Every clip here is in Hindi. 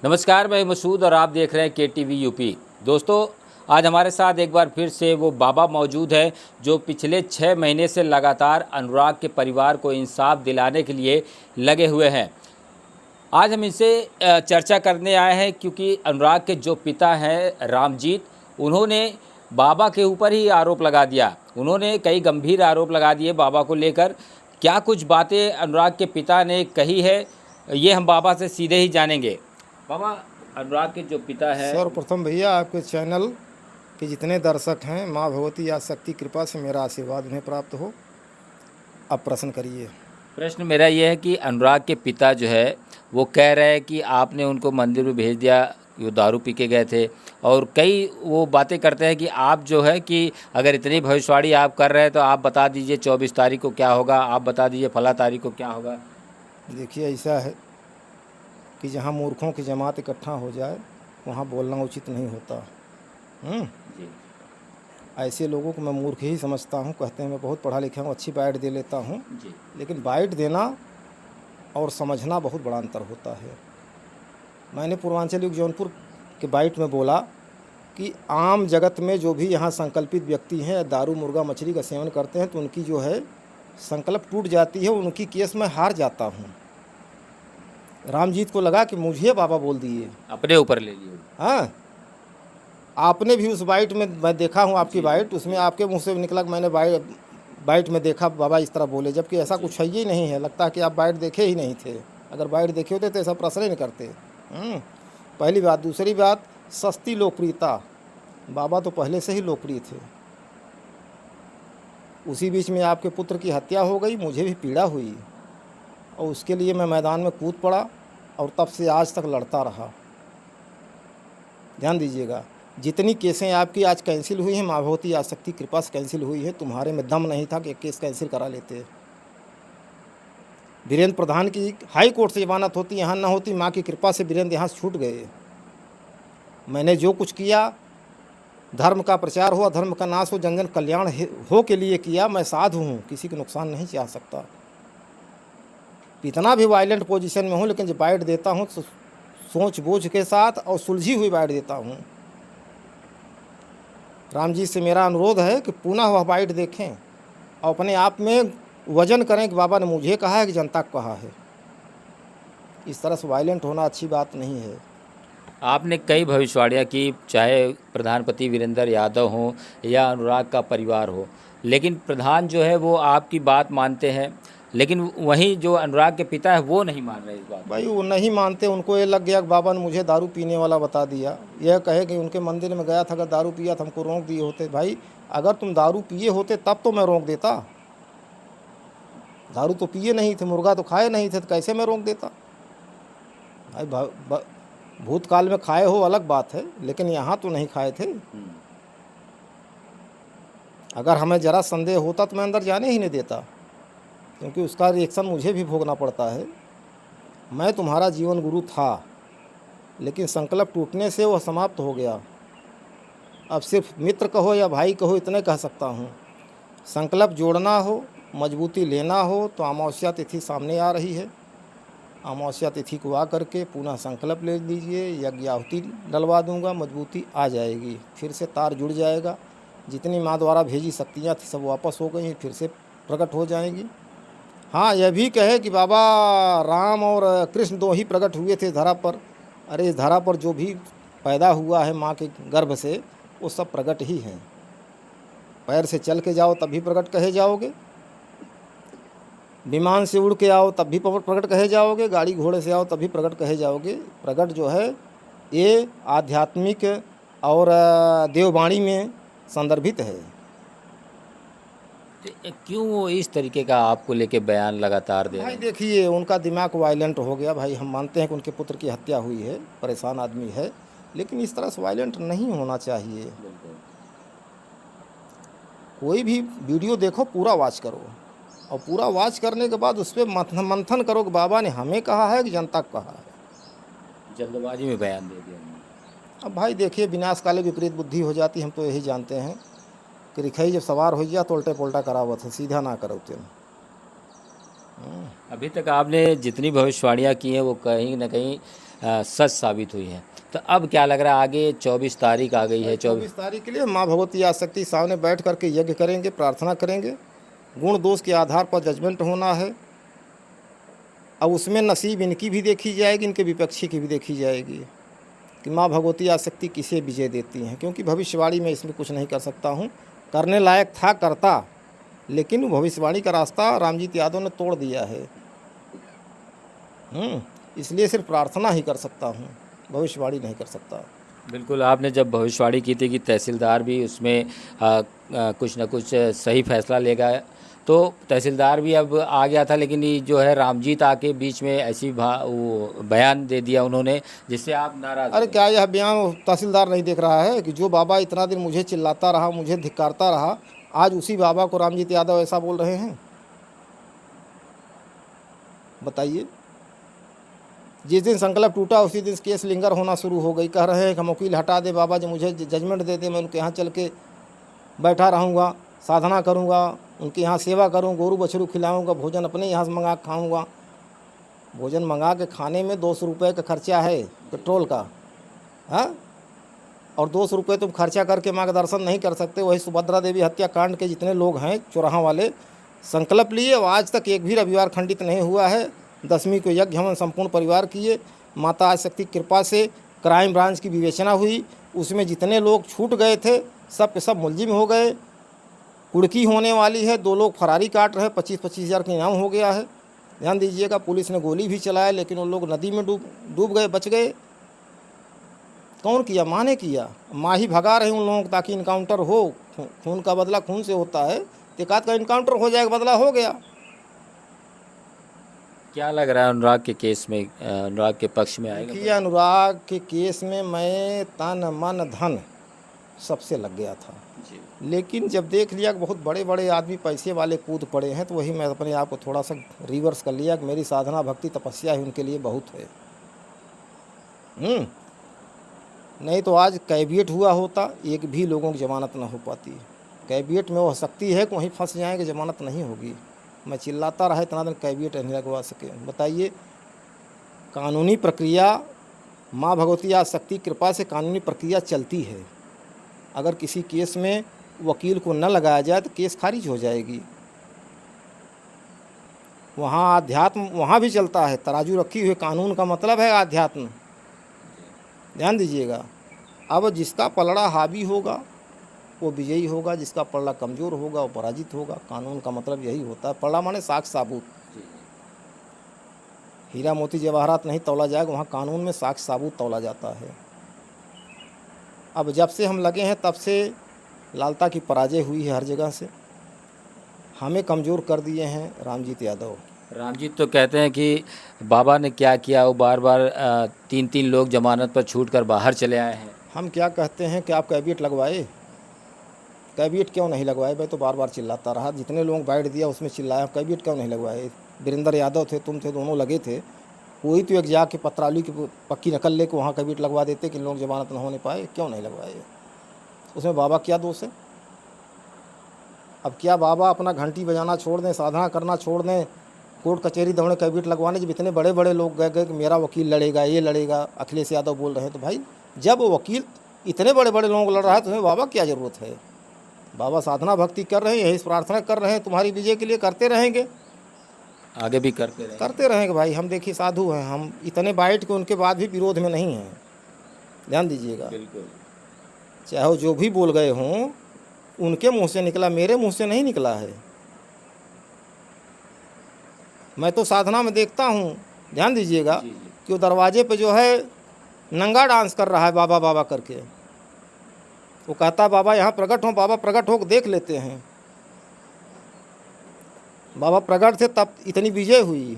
नमस्कार, मैं मसूद और आप देख रहे हैं KTV यूपी। दोस्तों, आज हमारे साथ एक बार फिर से वो बाबा मौजूद है जो पिछले 6 महीने से लगातार अनुराग के परिवार को इंसाफ दिलाने के लिए लगे हुए हैं। आज हम इनसे चर्चा करने आए हैं क्योंकि अनुराग के जो पिता हैं रामजीत, उन्होंने बाबा के ऊपर ही आरोप लगा दिया। उन्होंने कई गंभीर आरोप लगा दिए बाबा को लेकर। क्या कुछ बातें अनुराग के पिता ने कही है, ये हम बाबा से सीधे ही जानेंगे। बाबा, अनुराग के जो पिता है। सर्वप्रथम भैया आपके चैनल के जितने दर्शक हैं, माँ भगवती या शक्ति कृपा से मेरा आशीर्वाद उन्हें प्राप्त हो। अब प्रश्न करिए। प्रश्न मेरा ये है कि अनुराग के पिता जो है वो कह रहे हैं कि आपने उनको मंदिर में भेज दिया, वो दारू पी के गए थे, और कई वो बातें करते हैं कि आप जो है कि अगर इतनी भविष्यवाणी आप कर रहे हैं तो आप बता दीजिए 24 तारीख को क्या होगा, आप बता दीजिए फला तारीख को क्या होगा। देखिए, ऐसा है कि जहाँ मूर्खों की जमात इकट्ठा हो जाए वहाँ बोलना उचित नहीं होता। जी। ऐसे लोगों को मैं मूर्ख ही समझता हूँ। कहते हैं मैं बहुत पढ़ा लिखा हूँ, अच्छी बाइट दे लेता हूँ, जी। लेकिन बाइट देना और समझना बहुत बड़ा अंतर होता है। मैंने पूर्वांचल युग जौनपुर के बाइट में बोला कि आम जगत में जो भी यहाँ संकल्पित व्यक्ति हैं, दारू मुर्गा मछली का सेवन करते हैं, तो उनकी जो है संकल्प टूट जाती है, उनकी केस में हार जाता हूँ। रामजीत को लगा कि मुझे बाबा बोल दिए, अपने ऊपर ले लिए। हाँ, आपने भी उस बाइट में, मैं देखा हूँ आपकी बाइट, उसमें आपके मुंह से निकला कि मैंने बाइट में देखा बाबा इस तरह बोले, जबकि ऐसा कुछ है ही नहीं है। लगता है कि आप बाइट देखे ही नहीं थे। अगर बाइट देखे होते तो ऐसा प्रश्न ही नहीं करते। पहली बात। दूसरी बात, सस्ती लोकप्रियता। बाबा तो पहले से ही लोकप्रिय थे। उसी बीच में आपके पुत्र की हत्या हो गई, मुझे भी पीड़ा हुई, और उसके लिए मैं मैदान में कूद पड़ा और तब से आज तक लड़ता रहा। ध्यान दीजिएगा, जितनी केसें आपकी आज कैंसिल हुई हैं, माँ भगवती या शक्ति कृपा से कैंसिल हुई है। तुम्हारे में दम नहीं था कि एक केस कैंसिल करा लेते। वीरेंद्र प्रधान की हाई कोर्ट से जमानत होती, यहाँ ना होती। माँ की कृपा से वीरेंद्र यहाँ से छूट गए। मैंने जो कुछ किया, धर्म का प्रचार हुआ, धर्म का नाश हो, जन जन कल्याण हो के लिए किया। मैं साधु हूँ, किसी को नुकसान नहीं चाह सकता। इतना भी वायलेंट पोजीशन में हूँ, लेकिन जब बाइट देता हूँ तो सोच बूझ के साथ और सुलझी हुई बाइट देता हूँ। राम जी से मेरा अनुरोध है कि पुनः वह बाइट देखें और अपने आप में वजन करें कि बाबा ने मुझे कहा है कि जनता को कहा है। इस तरह से वायलेंट होना अच्छी बात नहीं है। आपने कई भविष्यवाणियाँ की, चाहे प्रधानपति वीरेंद्र यादव हो या अनुराग का परिवार हो, लेकिन प्रधान जो है वो आपकी बात मानते हैं, लेकिन वहीं जो अनुराग के पिता है वो नहीं मान रहे इस बात। भाई वो नहीं मानते। उनको ये लग गया कि बाबा ने मुझे दारू पीने वाला बता दिया। यह कहे कि उनके मंदिर में गया था, अगर दारू पिया तो हमको रोक दिए होते। भाई अगर तुम दारू पिए होते तब तो मैं रोक देता। दारू तो पिए नहीं थे, मुर्गा तो खाए नहीं थे, तो कैसे मैं रोक देता। भाई भूतकाल में खाए हो अलग बात है, लेकिन यहाँ तो नहीं खाए थे। अगर हमें ज़रा संदेह होता तो मैं अंदर जाने ही नहीं देता, क्योंकि उसका रिएक्शन मुझे भी भोगना पड़ता है। मैं तुम्हारा जीवन गुरु था, लेकिन संकल्प टूटने से वह समाप्त हो गया। अब सिर्फ मित्र कहो या भाई कहो, इतने कह सकता हूँ। संकल्प जोड़ना हो, मजबूती लेना हो तो अमावस्या तिथि सामने आ रही है। अमावस्या तिथि को आ करके पुनः संकल्प ले लीजिए, यज्ञ आहुति डलवा दूंगा, मजबूती आ जाएगी, फिर से तार जुड़ जाएगा। जितनी माँ द्वारा भेजी शक्तियाँ थी सब वापस हो गई, फिर से प्रकट हो जाएंगी। हाँ, यह भी कहे कि बाबा राम और कृष्ण दो ही प्रकट हुए थे धरा पर। अरे इस धरा पर जो भी पैदा हुआ है माँ के गर्भ से, वो सब प्रकट ही हैं। पैर से चल के जाओ तब भी प्रकट कहे जाओगे, विमान से उड़ के आओ तब भी प्रकट कहे जाओगे, गाड़ी घोड़े से आओ तब भी प्रकट कहे जाओगे। प्रकट जो है ये आध्यात्मिक और देववाणी में संदर्भित है। क्यों वो इस तरीके का आपको लेके बयान लगातार दे रहे भाई हैं? देखिए, उनका दिमाग वायलेंट हो गया। भाई हम मानते हैं कि उनके पुत्र की हत्या हुई है, परेशान आदमी है, लेकिन इस तरह से वायलेंट नहीं होना चाहिए। कोई भी वीडियो देखो, पूरा वॉच करो, और पूरा वॉच करने के बाद उस पर मंथन करो कि बाबा ने हमें कहा है कि जनता को कहा है। जल्दबाजी में बयान दे दिया। अब भाई देखिए, विनाश काले विपरीत बुद्धि हो जाती, हम तो यही जानते हैं कि रिखई जब सवार हो गया तो उल्टे पुल्टा करावत है, सीधा ना करो तुम। अभी तक आपने जितनी भविष्यवाणियाँ की हैं वो कहीं ना कहीं सच साबित हुई हैं। तो अब क्या लग रहा है आगे 24 तारीख आ गई है। 24 तारीख के लिए माँ भगवती आसक्ति सामने बैठ करके यज्ञ करेंगे, प्रार्थना करेंगे। गुण दोष के आधार पर जजमेंट होना है। अब उसमें नसीब इनकी भी देखी जाएगी, इनके विपक्षी की भी देखी जाएगी कि माँ भगवती आसक्ति किसे विजय देती हैं। क्योंकि भविष्यवाणी में इसमें कुछ नहीं कर सकता हूँ, करने लायक था करता, लेकिन भविष्यवाणी का रास्ता रामजीत यादव ने तोड़ दिया है। इसलिए सिर्फ प्रार्थना ही कर सकता हूँ, भविष्यवाणी नहीं कर सकता। बिल्कुल, आपने जब भविष्यवाणी की थी कि तहसीलदार भी उसमें कुछ न कुछ सही फैसला लेगा, तो तहसीलदार भी अब आ गया था, लेकिन ये जो है रामजीत आके बीच में ऐसी वो बयान दे दिया उन्होंने जिससे आप नाराज़ अरे हुए। क्या यह बयान तहसीलदार नहीं देख रहा है कि जो बाबा इतना दिन मुझे चिल्लाता रहा, मुझे धिक्कारता रहा, आज उसी बाबा को रामजीत यादव ऐसा बोल रहे हैं? बताइए। जिस दिन संकल्प टूटा उसी दिन केस लिंगर होना शुरू हो गई। कह रहे हैं कि हम वकील हटा दे, बाबा जी मुझे जजमेंट दे दे, मैं उनके यहाँ चल के बैठा रहूँगा, साधना करूँगा, उनके यहाँ सेवा करूँ, गोरू बछरू खिलाऊँगा, भोजन अपने यहाँ से मंगा के खाऊँगा। भोजन मंगा के खाने में 200 रुपये का खर्चा है पेट्रोल का, हाँ, और 200 रुपये तुम खर्चा करके माँ का दर्शन नहीं कर सकते। वही सुभद्रा देवी हत्याकांड के जितने लोग हैं चौराहा वाले, संकल्प लिए, आज तक एक भी रविवार खंडित नहीं हुआ है। 10वीं को यज्ञ हवन संपूर्ण परिवार किए। माता आदिशक्ति की कृपा से क्राइम ब्रांच की विवेचना हुई, उसमें जितने लोग छूट गए थे सब के सब मुलजिम हो गए। कुड़की होने वाली है, 2 लोग फरारी काट रहे, 25-25 हज़ार का इनाम हो गया है। ध्यान दीजिएगा, पुलिस ने गोली भी चलाया, लेकिन उन लोग नदी में डूब गए, बच गए। कौन किया? माँ ने किया। माँ ही भगा रही उन लोगों को ताकि इनकाउंटर हो। खून का बदला खून से होता है, एकाध का इनकाउंटर हो जाएगा, बदला हो गया। क्या लग रहा है अनुराग के केस में, अनुराग के पक्ष में आएगा? देखिए, अनुराग के केस में मैं तन मन धन सबसे लग गया था, लेकिन जब देख लिया कि बहुत बड़े बड़े आदमी पैसे वाले कूद पड़े हैं, तो वही मैं अपने आप को थोड़ा सा रिवर्स कर लिया कि मेरी साधना भक्ति तपस्या ही उनके लिए बहुत है। नहीं तो आज कैबिनेट हुआ होता, एक भी लोगों की ज़मानत ना हो पाती। कैबिनेट में वो शक्ति है कि वहीं फंस जाएंगे, ज़मानत नहीं होगी। मैं चिल्लाता रहा इतना दिन, कैबिनेट नहीं लगवा सके। बताइए, कानूनी प्रक्रिया माँ भगवती आदिशक्ति कृपा से कानूनी प्रक्रिया चलती है। अगर किसी केस में वकील को न लगाया जाए तो केस खारिज हो जाएगी। वहाँ आध्यात्म वहाँ भी चलता है, तराजू रखी हुई। कानून का मतलब है आध्यात्म, ध्यान दीजिएगा। अब जिसका पलड़ा हावी होगा वो विजयी होगा, जिसका पलड़ा कमज़ोर होगा वो पराजित होगा। कानून का मतलब यही होता है। पलड़ा माने साक्ष्य साबूत। हीरा मोती जवाहरात नहीं तौला जाएगा, वहाँ कानून में साक्ष्य साबूत तौला जाता है। अब जब से हम लगे हैं तब से लालता की पराजय हुई है हर जगह से। हमें कमज़ोर कर दिए हैं रामजीत यादव। रामजीत तो कहते हैं कि बाबा ने क्या किया, वो बार बार 3-3 लोग जमानत पर छूट कर बाहर चले आए हैं। हम क्या कहते हैं कि आप कैबिनेट लगवाए? कैबिनेट क्यों नहीं लगवाए? मैं तो बार बार चिल्लाता रहा, जितने लोग बैठ दिया उसमें चिल्लाया, कैबिनेट क्यों नहीं लगवाए? वीरेंद्र यादव थे, तुम थे, दोनों लगे थे। कोई तो एक जाके पत्रावली की पक्की नकल लेके वहाँ कैबिनेट लगवा देते कि लोग जमानत न होने पाए। क्यों नहीं लगवाए? उसमें बाबा क्या दोष है? अब क्या बाबा अपना घंटी बजाना छोड़ दें, साधना करना छोड़ दें, कोर्ट कचहरी दौड़े कैबिनेट लगवाने? जब इतने बड़े बड़े लोग गए कि मेरा वकील लड़ेगा, ये लड़ेगा, अखिलेश यादव बोल रहे हैं, तो भाई जब वकील इतने बड़े बड़े लोगों को लड़ रहा है तो तुम्हें बाबा क्या ज़रूरत है? बाबा साधना भक्ति कर रहे हैं, यही प्रार्थना कर रहे हैं तुम्हारी विजय के लिए, करते रहेंगे, आगे भी करते रहेंगे भाई। हम देखिए साधु हैं, हम इतने बाइट के उनके बाद भी विरोध में नहीं हैं। ध्यान दीजिएगा, बिल्कुल। चाहे वो जो भी बोल गए हों उनके मुंह से निकला, मेरे मुंह से नहीं निकला है। मैं तो साधना में देखता हूँ, ध्यान दीजिएगा, कि वो दरवाजे पे जो है नंगा डांस कर रहा है बाबा बाबा करके। वो कहता बाबा यहाँ प्रकट हो, बाबा प्रकट हो, देख लेते हैं। बाबा प्रकट थे तब इतनी विजय हुई।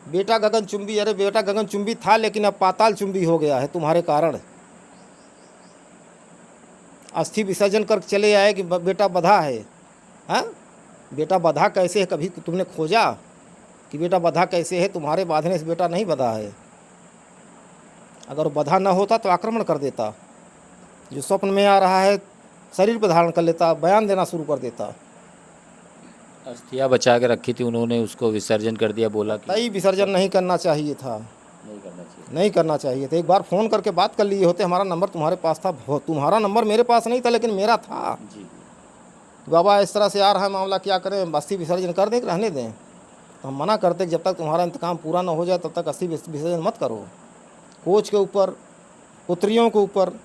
बेटा गगनचुंबी, अरे बेटा गगनचुंबी था लेकिन अब पाताल चुंबी हो गया है तुम्हारे कारण। अस्थि विसर्जन कर चले आए कि बेटा बधा है। हाँ, बेटा बधा कैसे है? कभी तुमने खोजा कि बेटा बधा कैसे है? तुम्हारे बांधने से बेटा नहीं बधा है। अगर बधा न होता तो आक्रमण कर देता, जो स्वप्न में आ रहा है शरीर पर धारण कर लेता, बयान देना शुरू कर देता। अस्थियाँ बचा के रखी थी उन्होंने, उसको विसर्जन कर दिया, बोला कि तई विसर्जन नहीं करना चाहिए था, नहीं करना चाहिए। नहीं करना चाहिए था। एक बार फ़ोन करके बात कर लिए होते, हमारा नंबर तुम्हारे पास था, तुम्हारा नंबर मेरे पास नहीं था लेकिन मेरा था। जी बाबा इस तरह से आ रहा है मामला, क्या करें, अस्थि विसर्जन कर दें कि रहने दें? तो हम मना करते कि जब तक तुम्हारा इंतकाम पूरा ना हो जाए तब तक अस्थि विसर्जन मत करो। कोच के ऊपर, पुत्रियों के ऊपर,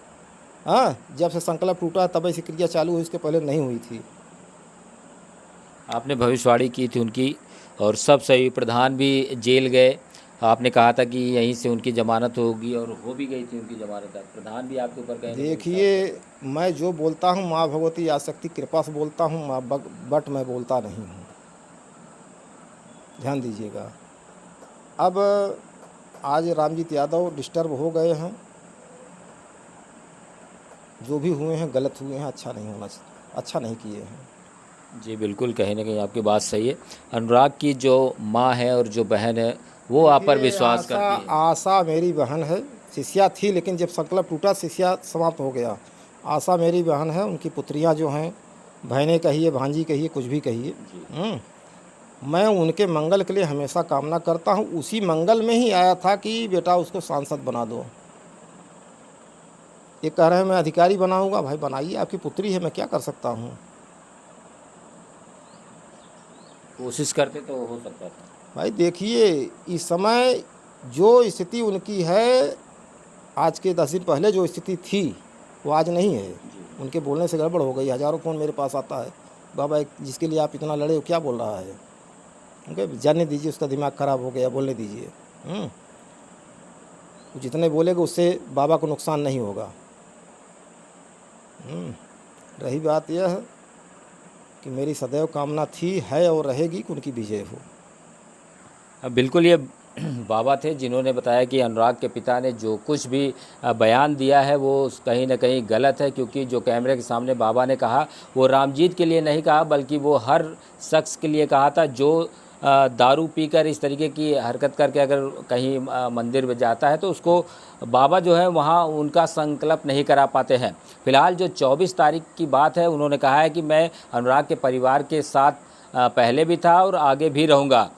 हाँ, जब से संकल्प टूटा तब ऐसी क्रिया चालू हुई, इसके पहले नहीं हुई थी। आपने भविष्यवाणी की थी उनकी, और सब सही, प्रधान भी जेल गए। आपने कहा था कि यहीं से उनकी ज़मानत होगी, और हो भी गई थी उनकी ज़मानत। प्रधान भी आपके ऊपर कहीं ना कहीं देखिए, मैं जो बोलता हूँ माँ भगवती आशक्ति कृपा से बोलता हूँ, बट मैं बोलता नहीं हूँ, ध्यान दीजिएगा। अब आज रामजीत यादव डिस्टर्ब हो गए हैं, जो भी हुए हैं गलत हुए हैं, अच्छा नहीं होना चाहिए, अच्छा नहीं किए हैं। जी बिल्कुल, कहीं ना कहीं आपकी बात सही है। अनुराग की जो माँ है और जो बहन है वो आप पर देखिए, विश्वास करती है। आशा मेरी बहन है, शिष्या थी लेकिन जब संकल्प टूटा शिष्या समाप्त हो गया। आशा मेरी बहन है, उनकी पुत्रियां जो हैं, बहनें कहिए, भांजी कहिए, कुछ भी कहिए, मैं उनके मंगल के लिए हमेशा कामना करता हूं। उसी मंगल में ही आया था कि बेटा उसको सांसद बना दो। ये कह रहे हैं मैं अधिकारी बनाऊंगा, भाई बनाइए, आपकी पुत्री है, मैं क्या कर सकता हूं। कोशिश करते तो हो सकता था। भाई देखिए, इस समय जो स्थिति उनकी है, आज के 10 दिन पहले जो स्थिति थी वो आज नहीं है। उनके बोलने से गड़बड़ हो गई। हज़ारों फ़ोन मेरे पास आता है, बाबा जिसके लिए आप इतना लड़े हो क्या बोल रहा है, उनके जानने दीजिए, उसका दिमाग ख़राब हो गया, बोलने दीजिए। वो जितने बोलेगा उससे बाबा को नुकसान नहीं होगा। रही बात यह है कि मेरी सदैव कामना थी, है और रहेगी कि उनकी विजय हो। बिल्कुल, ये बाबा थे जिन्होंने बताया कि अनुराग के पिता ने जो कुछ भी बयान दिया है वो कहीं ना कहीं गलत है, क्योंकि जो कैमरे के सामने बाबा ने कहा वो रामजीत के लिए नहीं कहा, बल्कि वो हर शख्स के लिए कहा था जो दारू पीकर इस तरीके की हरकत करके अगर कहीं मंदिर में जाता है तो उसको बाबा जो है वहाँ उनका संकल्प नहीं करा पाते हैं। फिलहाल जो 24 तारीख की बात है, उन्होंने कहा है कि मैं अनुराग के परिवार के साथ पहले भी था और आगे भी रहूँगा।